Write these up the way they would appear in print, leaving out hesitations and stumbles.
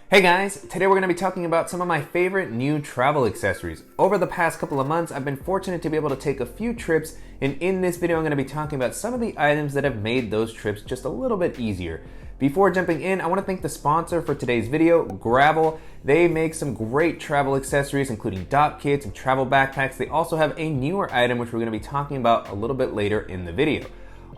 Hey guys, today we're going to be talking about some of my favorite new travel accessories. Over the past couple of months, I've been fortunate to be able to take a few trips, and in this video I'm going to be talking about some of the items that have made those trips just a little bit easier. Before jumping in, I want to thank the sponsor for today's video, Gravel. They make some great travel accessories, including dock kits and travel backpacks. They also have a newer item which we're going to be talking about a little bit later in the video.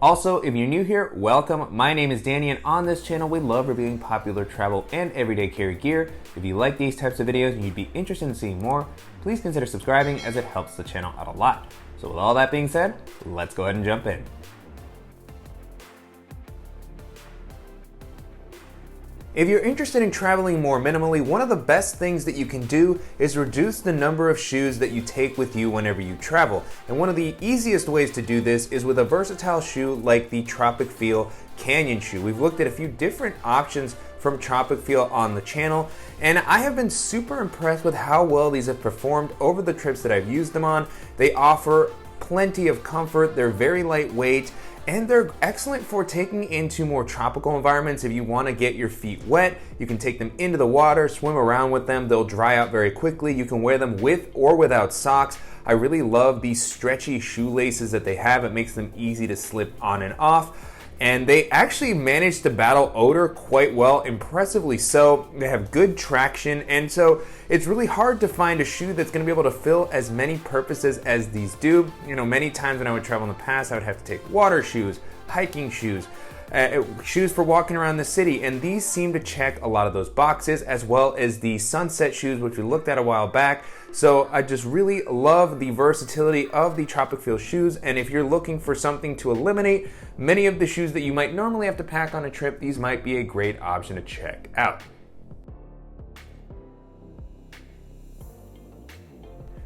Also, if you're new here, welcome. My name is Danny, and on this channel, we love reviewing popular travel and everyday carry gear. If you like these types of videos and you'd be interested in seeing more, please consider subscribing as it helps the channel out a lot. So with all that being said, let's go ahead and jump in. If you're interested in traveling more minimally, one of the best things that you can do is reduce the number of shoes that you take with you whenever you travel. And one of the easiest ways to do this is with a versatile shoe like the Tropicfeel Canyon shoe. We've looked at a few different options from Tropicfeel on the channel, and I have been super impressed with how well these have performed over the trips that I've used them on. They offer plenty of comfort, they're very lightweight, and they're excellent for taking into more tropical environments. If you want to get your feet wet, you can take them into the water, swim around with them. They'll dry out very quickly. You can wear them with or without socks. I really love these stretchy shoelaces that they have. It makes them easy to slip on and off. And they actually manage to battle odor quite well, impressively so. They have good traction, and so it's really hard to find a shoe that's going to be able to fill as many purposes as these do. You know, many times when I would travel in the past, I would have to take water shoes, hiking shoes, shoes for walking around the city, and these seem to check a lot of those boxes, as well as the sunset shoes, which we looked at a while back. So I just really love the versatility of the Tropicfeel shoes, and if you're looking for something to eliminate many of the shoes that you might normally have to pack on a trip, these might be a great option to check out.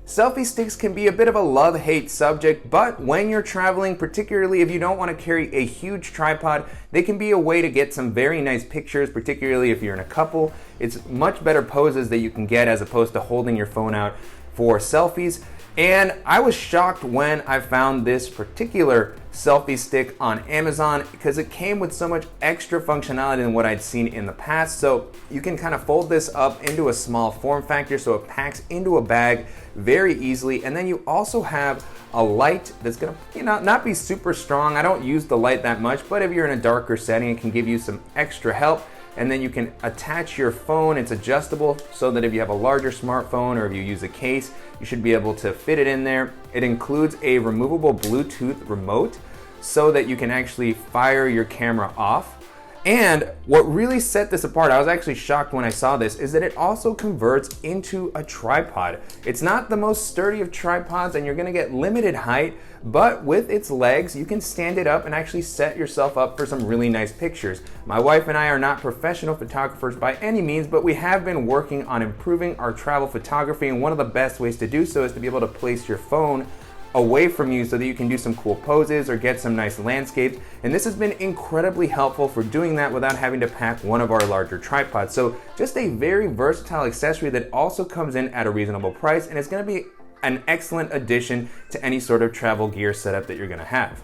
Selfie sticks can be a bit of a love-hate subject, but when you're traveling, particularly if you don't want to carry a huge tripod, they can be a way to get some very nice pictures, particularly if you're in a couple. It's much better poses that you can get as opposed to holding your phone out for selfies. And I was shocked when I found this particular selfie stick on Amazon because it came with so much extra functionality than what I'd seen in the past. So you can kind of fold this up into a small form factor so it packs into a bag very easily. And then you also have a light that's gonna, not be super strong. I don't use the light that much, but if you're in a darker setting, it can give you some extra help. And then you can attach your phone. It's adjustable so that if you have a larger smartphone or if you use a case, you should be able to fit it in there. It includes a removable Bluetooth remote so that you can actually fire your camera off. And what really set this apart, I was actually shocked when I saw this, is that it also converts into a tripod. It's not the most sturdy of tripods and you're gonna get limited height, but with its legs, you can stand it up and actually set yourself up for some really nice pictures. My wife and I are not professional photographers by any means, but we have been working on improving our travel photography, and one of the best ways to do so is to be able to place your phone away from you so that you can do some cool poses or get some nice landscapes. And this has been incredibly helpful for doing that without having to pack one of our larger tripods. So just a very versatile accessory that also comes in at a reasonable price, and it's going to be an excellent addition to any sort of travel gear setup that you're going to have.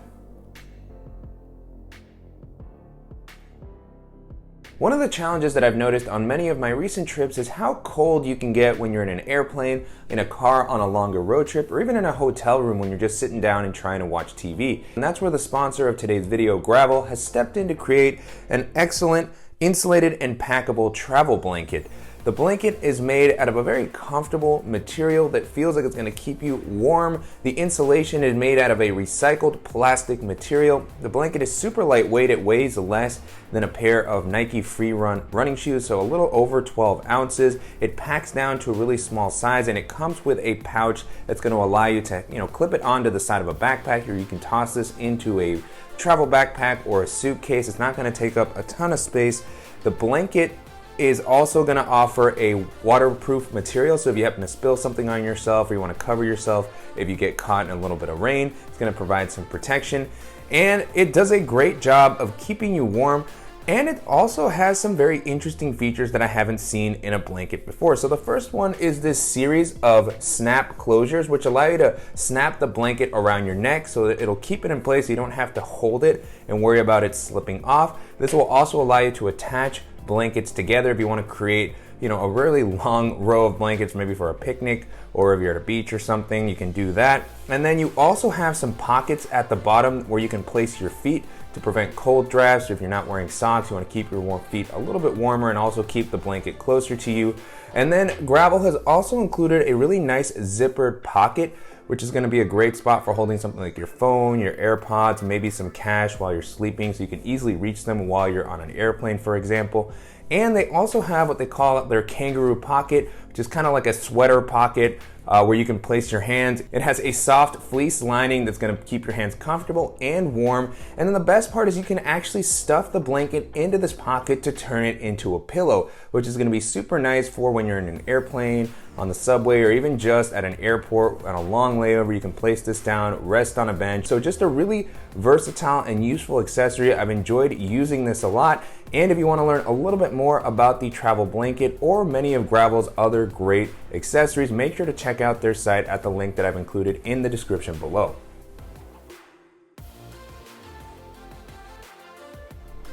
One of the challenges that I've noticed on many of my recent trips is how cold you can get when you're in an airplane, in a car on a longer road trip, or even in a hotel room when you're just sitting down and trying to watch TV. And that's where the sponsor of today's video, Gravel, has stepped in to create an excellent insulated and packable travel blanket. The blanket is made out of a very comfortable material that feels like it's going to keep you warm. The insulation is made out of a recycled plastic material. The blanket is super lightweight. It weighs less than a pair of Nike Free Run running shoes, so a little over 12 ounces. It packs down to a really small size, and it comes with a pouch that's going to allow you to, clip it onto the side of a backpack, or you can toss this into a travel backpack or a suitcase. It's not going to take up a ton of space. The blanket is also going to offer a waterproof material, so if you happen to spill something on yourself or you want to cover yourself if you get caught in a little bit of rain, it's going to provide some protection. And it does a great job of keeping you warm, and it also has some very interesting features that I haven't seen in a blanket before. So the first one is this series of snap closures, which allow you to snap the blanket around your neck so that it'll keep it in place so you don't have to hold it and worry about it slipping off. This will also allow you to attach blankets together if you want to create a really long row of blankets, maybe for a picnic or if you're at a beach or something, you can do that. And then you also have some pockets at the bottom where you can place your feet to prevent cold drafts. If you're not wearing socks, you want to keep your warm feet a little bit warmer and also keep the blanket closer to you. And then Gravel has also included a really nice zippered pocket, which is going to be a great spot for holding something like your phone, your AirPods, maybe some cash while you're sleeping, so you can easily reach them while you're on an airplane, for example. And they also have what they call their kangaroo pocket, which is kind of like a sweater pocket where you can place your hands. It has a soft fleece lining that's going to keep your hands comfortable and warm. And then the best part is you can actually stuff the blanket into this pocket to turn it into a pillow, which is going to be super nice for when you're in an airplane, on the subway, or even just at an airport on a long layover. You can place this down, rest on a bench. So just a really versatile and useful accessory. I've enjoyed using this a lot. And if you want to learn a little bit more about the travel blanket or many of Gravel's other great accessories, make sure to check out their site at the link that I've included in the description below.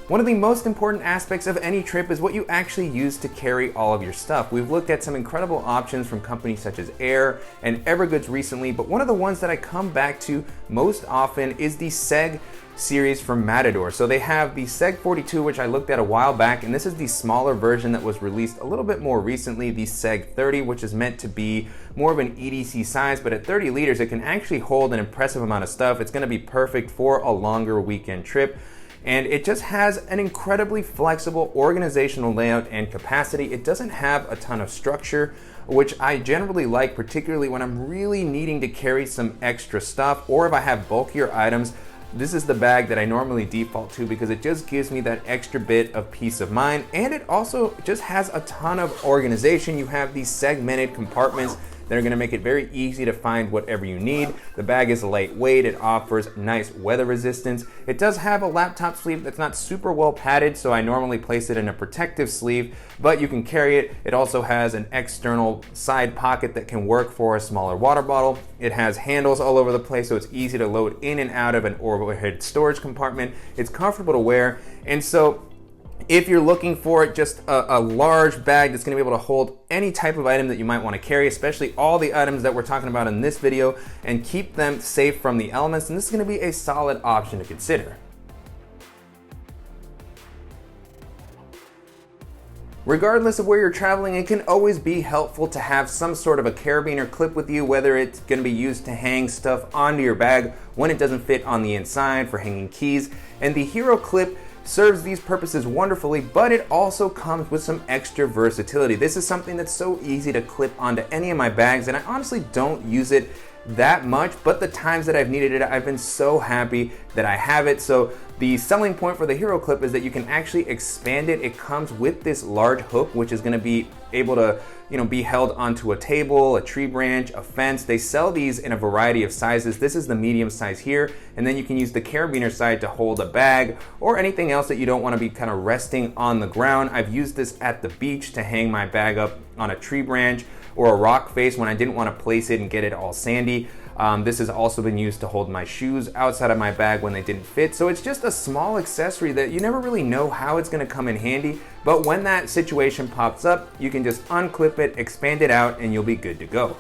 One of the most important aspects of any trip is what you actually use to carry all of your stuff. We've looked at some incredible options from companies such as Aer and Evergoods recently, but one of the ones that I come back to most often is the SEG series from Matador. So they have the SEG30, which I looked at a while back, and this is the smaller version that was released a little bit more recently, the SEG30, which is meant to be more of an EDC size, but at 30 liters, it can actually hold an impressive amount of stuff. It's gonna be perfect for a longer weekend trip. And it just has an incredibly flexible organizational layout and capacity. It doesn't have a ton of structure, which I generally like, particularly when I'm really needing to carry some extra stuff, or if I have bulkier items. This is the bag that I normally default to because it just gives me that extra bit of peace of mind. And it also just has a ton of organization. You have these segmented compartments that are going to make it very easy to find whatever you need. The bag is lightweight. It offers nice weather resistance. It does have a laptop sleeve that's not super well padded, so I normally place it in a protective sleeve, but you can carry it. It also has an external side pocket that can work for a smaller water bottle. It has handles all over the place, so it's easy to load in and out of an overhead storage compartment. It's comfortable to wear, and so if you're looking for just a large bag that's going to be able to hold any type of item that you might want to carry, especially all the items that we're talking about in this video, and keep them safe from the elements, then this is going to be a solid option to consider. Regardless of where you're traveling, it can always be helpful to have some sort of a carabiner clip with you, whether it's going to be used to hang stuff onto your bag when it doesn't fit on the inside, for hanging keys. And the Heroclip serves these purposes wonderfully, but it also comes with some extra versatility. This is something that's so easy to clip onto any of my bags, and I honestly don't use it that much, but the times that I've needed it, I've been so happy that I have it. So the selling point for the Heroclip is that you can actually expand it. It comes with this large hook, which is going to be able to be held onto a table, a tree branch, a fence. They sell these in a variety of sizes. This is the medium size here, and then you can use the carabiner side to hold a bag or anything else that you don't want to be kind of resting on the ground. I've used this at the beach to hang my bag up on a tree branch or a rock face when I didn't want to place it and get it all sandy. This has also been used to hold my shoes outside of my bag when they didn't fit. So it's just a small accessory that you never really know how it's going to come in handy, but when that situation pops up, you can just unclip it, expand it out, and you'll be good to go.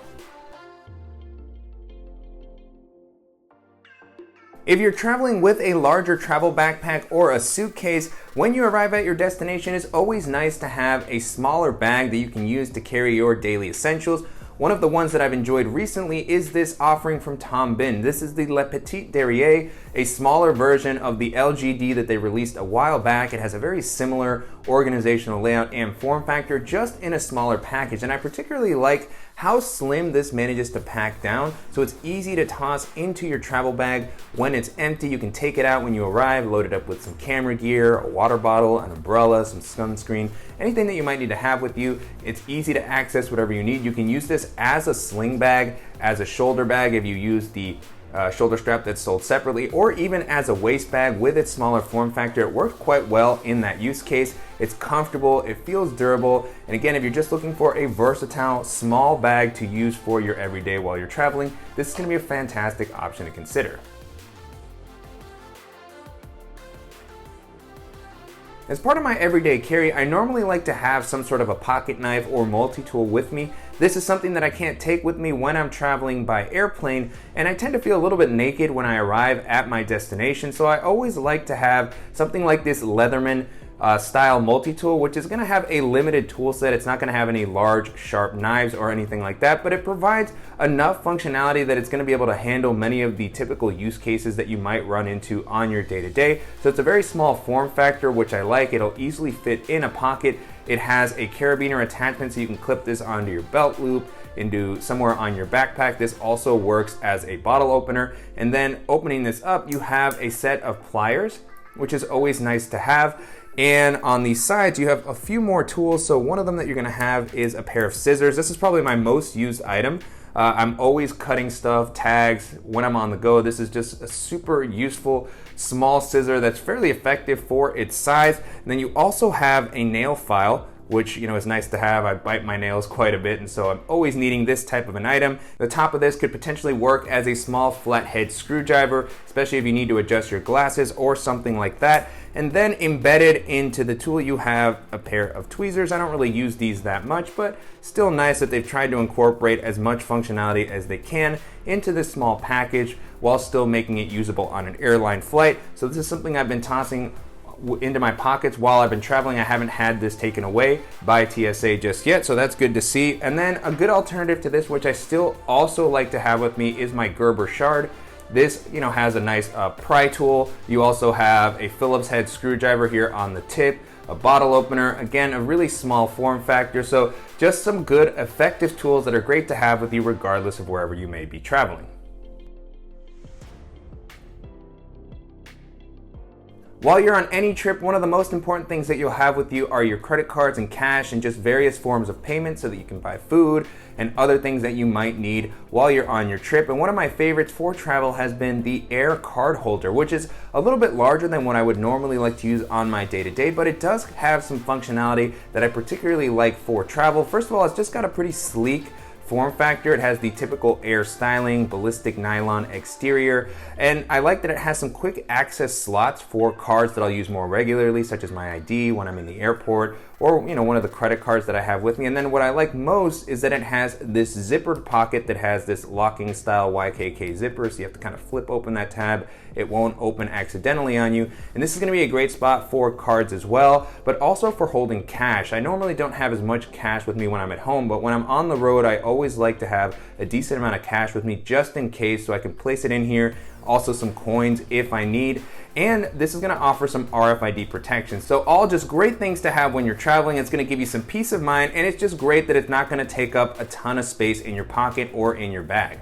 If you're traveling with a larger travel backpack or a suitcase, when you arrive at your destination, it's always nice to have a smaller bag that you can use to carry your daily essentials. One of the ones that I've enjoyed recently is this offering from Bihn. This is the Le Petit Derrière, a smaller version of the LGD that they released a while back. It has a very similar organizational layout and form factor, just in a smaller package. And I particularly like how slim this manages to pack down, so it's easy to toss into your travel bag. When it's empty, you can take it out when you arrive, load it up with some camera gear, a water bottle, an umbrella, some sunscreen, anything that you might need to have with you. It's easy to access whatever you need. You can use this as a sling bag, as a shoulder bag if you use the shoulder strap that's sold separately, or even as a waist bag with its smaller form factor. It works quite well in that use case. It's comfortable, it feels durable, and again, if you're just looking for a versatile small bag to use for your everyday while you're traveling, this is going to be a fantastic option to consider. As part of my everyday carry, I normally like to have some sort of a pocket knife or multi-tool with me. This is something that I can't take with me when I'm traveling by airplane, and I tend to feel a little bit naked when I arrive at my destination, so I always like to have something like this Leatherman style multi-tool, which is going to have a limited tool set. It's not going to have any large sharp knives or anything like that, but it provides enough functionality that it's going to be able to handle many of the typical use cases that you might run into on your day-to-day. So it's a very small form factor, which I like. It'll easily fit in a pocket. It has a carabiner attachment, so you can clip this onto your belt loop, into somewhere on your backpack. This also works as a bottle opener. And then opening this up, you have a set of pliers, which is always nice to have. And on the sides, you have a few more tools. So one of them that you're gonna have is a pair of scissors. This is probably my most used item. I'm always cutting stuff, tags, when I'm on the go. This is just a super useful small scissor that's fairly effective for its size. And then you also have a nail file, which is nice to have. I bite my nails quite a bit, and so I'm always needing this type of an item. The top of this could potentially work as a small flathead screwdriver, especially if you need to adjust your glasses or something like that. And then embedded into the tool, you have a pair of tweezers. I don't really use these that much, but still nice that they've tried to incorporate as much functionality as they can into this small package while still making it usable on an airline flight. So this is something I've been tossing into my pockets while I've been traveling. I haven't had this taken away by TSA just yet, so that's good to see. And then a good alternative to this, which I still also like to have with me, is my Gerber shard. This has a nice pry tool. You also have a Phillips head screwdriver here on the tip, a bottle opener, again a really small form factor. So just some good effective tools that are great to have with you regardless of wherever you may be traveling. While you're on any trip, one of the most important things that you'll have with you are your credit cards and cash and just various forms of payment so that you can buy food and other things that you might need while you're on your trip. And one of my favorites for travel has been the Aer Card Holder, which is a little bit larger than what I would normally like to use on my day-to-day, but it does have some functionality that I particularly like for travel. First of all, it's just got a pretty sleek form factor. It has the typical Aer styling, ballistic nylon exterior, and I like that it has some quick access slots for cards that I'll use more regularly, such as my ID when I'm in the airport, or one of the credit cards that I have with me. And then what I like most is that it has this zippered pocket that has this locking style YKK zipper, so you have to kind of flip open that tab. It won't open accidentally on you. And this is going to be a great spot for cards as well, but also for holding cash. I normally don't have as much cash with me when I'm at home, but when I'm on the road, I always like to have a decent amount of cash with me just in case, so I can place it in here. Also some coins if I need. And this is going to offer some RFID protection. So all just great things to have when you're traveling. It's going to give you some peace of mind, and it's just great that it's not going to take up a ton of space in your pocket or in your bag.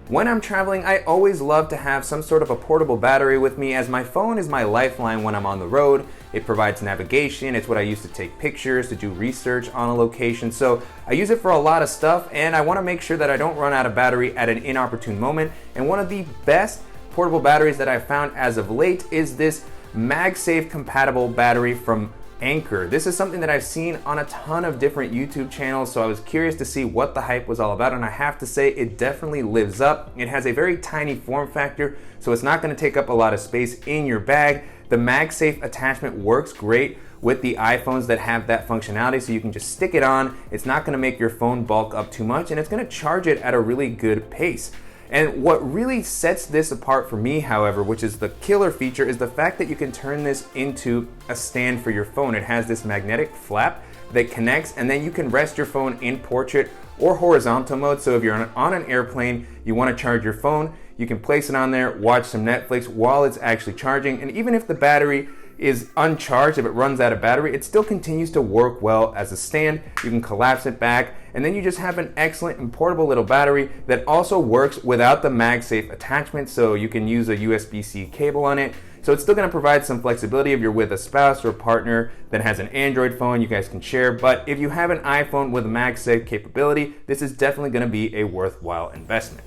When I'm traveling, I always love to have some sort of a portable battery with me, as my phone is my lifeline when I'm on the road. It provides navigation. It's what I use to take pictures, to do research on a location. So I use it for a lot of stuff, and I want to make sure that I don't run out of battery at an inopportune moment. And one of the best portable batteries that I've found as of late is this MagSafe compatible battery from Anker. This is something that I've seen on a ton of different YouTube channels, so I was curious to see what the hype was all about, and I have to say it definitely lives up. It has a very tiny form factor, so it's not going to take up a lot of space in your bag. The MagSafe attachment works great with the iPhones that have that functionality, so you can just stick it on. It's not going to make your phone bulk up too much, and it's going to charge it at a really good pace. And what really sets this apart for me, however, which is the killer feature, is the fact that you can turn this into a stand for your phone. It has this magnetic flap that connects, and then you can rest your phone in portrait or horizontal mode. So if you're on an airplane, you want to charge your phone, you can place it on there, watch some Netflix while it's actually charging. And even if the battery is uncharged, if it runs out of battery, it still continues to work well as a stand. You can collapse it back, and then you just have an excellent and portable little battery that also works without the MagSafe attachment, so you can use a USB-C cable on it. So it's still going to provide some flexibility if you're with a spouse or a partner that has an Android phone. You guys can share, but if you have an iPhone with a MagSafe capability, this is definitely going to be a worthwhile investment.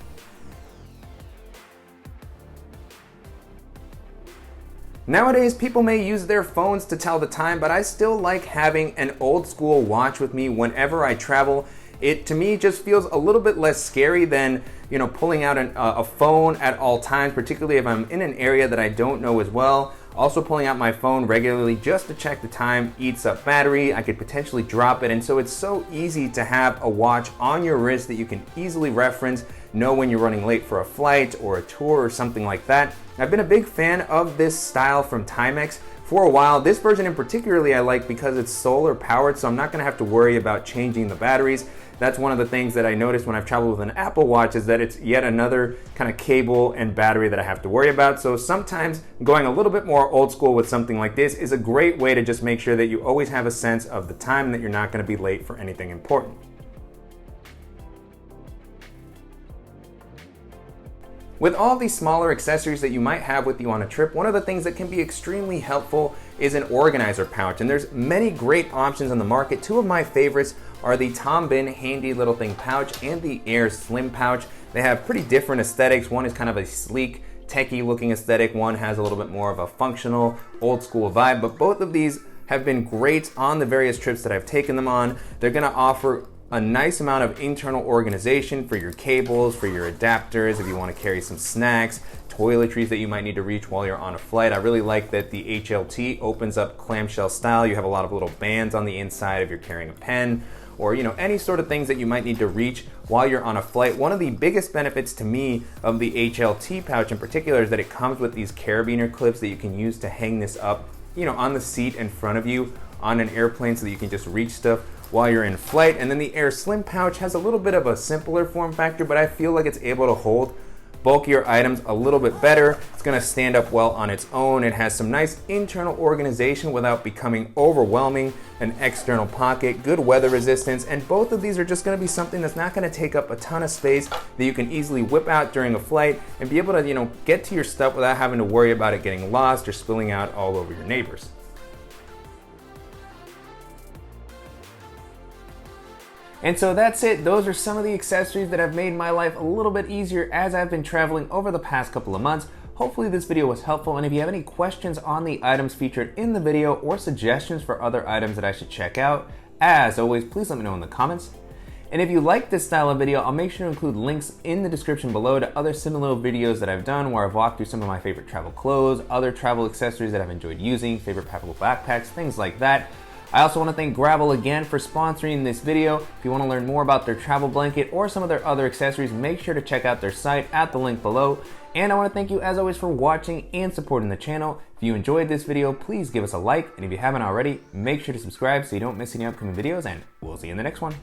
Nowadays, people may use their phones to tell the time, but I still like having an old school watch with me whenever I travel. It, to me, just feels a little bit less scary than, you know, pulling out a phone at all times, particularly if I'm in an area that I don't know as well. Also, pulling out my phone regularly just to check the time eats up battery. I could potentially drop it, and so it's so easy to have a watch on your wrist that you can easily reference, know when you're running late for a flight or a tour or something like that. I've been a big fan of this style from Timex for a while. This version in particularly I like because it's solar powered, so I'm not gonna have to worry about changing the batteries. That's one of the things that I noticed when I've traveled with an Apple Watch, is that it's yet another kind of cable and battery that I have to worry about. So sometimes going a little bit more old school with something like this is a great way to just make sure that you always have a sense of the time, that you're not going to be late for anything important. With all these smaller accessories that you might have with you on a trip, one of the things that can be extremely helpful is an organizer pouch. And there's many great options on the market. Two of my favorites are the Bihn Handy Little Thing Pouch and the Aer Slim Pouch. They have pretty different aesthetics. One is kind of a sleek, techie looking aesthetic. One has a little bit more of a functional, old school vibe, but both of these have been great on the various trips that I've taken them on. They're gonna offer a nice amount of internal organization for your cables, for your adapters, if you want to carry some snacks, toiletries that you might need to reach while you're on a flight. I really like that the HLT opens up clamshell style. You have a lot of little bands on the inside if you're carrying a pen, or, you know, any sort of things that you might need to reach while you're on a flight. One of the biggest benefits to me of the HLT pouch in particular is that it comes with these carabiner clips that you can use to hang this up, you know, on the seat in front of you on an airplane, so that you can just reach stuff while you're in flight. And then the Aer Slim Pouch has a little bit of a simpler form factor, but I feel like it's able to hold bulkier items a little bit better. It's gonna stand up well on its own. It has some nice internal organization without becoming overwhelming, an external pocket, good weather resistance, and both of these are just gonna be something that's not gonna take up a ton of space, that you can easily whip out during a flight and be able to, you know, get to your stuff without having to worry about it getting lost or spilling out all over your neighbors. And so that's it. Those are some of the accessories that have made my life a little bit easier as I've been traveling over the past couple of months. Hopefully this video was helpful, and if you have any questions on the items featured in the video or suggestions for other items that I should check out, as always, please let me know in the comments. And if you like this style of video, I'll make sure to include links in the description below to other similar videos that I've done where I've walked through some of my favorite travel clothes, other travel accessories that I've enjoyed using, favorite travel backpacks, things like that. I also want to thank Gravel again for sponsoring this video. If you want to learn more about their travel blanket or some of their other accessories, make sure to check out their site at the link below. And I want to thank you as always for watching and supporting the channel. If you enjoyed this video, please give us a like, and if you haven't already, make sure to subscribe so you don't miss any upcoming videos, and we'll see you in the next one.